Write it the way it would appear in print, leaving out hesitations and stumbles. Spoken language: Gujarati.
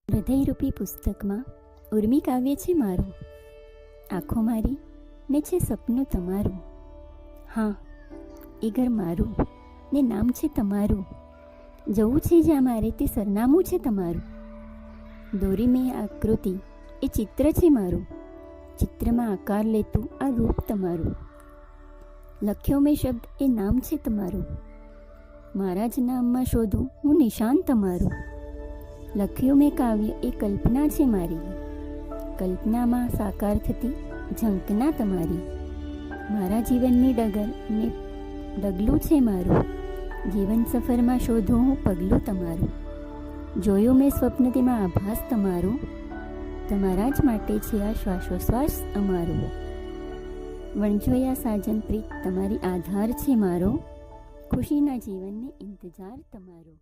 હૃદયરૂપી પુસ્તકમાં ઉર્મી કાવ્ય છે મારું, આંખો મારી ને છે સપનું તમારું. હા, એ ઘર મારું ને નામ છે તમારું. જવું છે જ્યાં મારે તે સરનામું છે તમારું. દોરી મેં આકૃતિ એ ચિત્ર છે મારું, ચિત્રમાં આકાર લેતું આ રૂપ તમારું. લખ્યો મેં શબ્દ એ નામ છે તમારું, મારા જ નામમાં શોધું હું નિશાન તમારું. લખ્યું મેં કાવ્ય એ કલ્પના છે મારી, કલ્પનામાં સાકાર થતી ઝંખના તમારી. મારા જીવનની ડગર ને ડગલું છે મારું, જીવન સફરમાં શોધું હું પગલું તમારું. જોયું મેં સ્વપ્ન તેમાં આભાસ તમારું, તમારા જ માટે છે આ શ્વાસોશ્વાસ અમારું. વણજોયા સાજન પ્રીત તમારી આધાર છે મારો, ખુશીના જીવનને ઇંતજાર તમારો.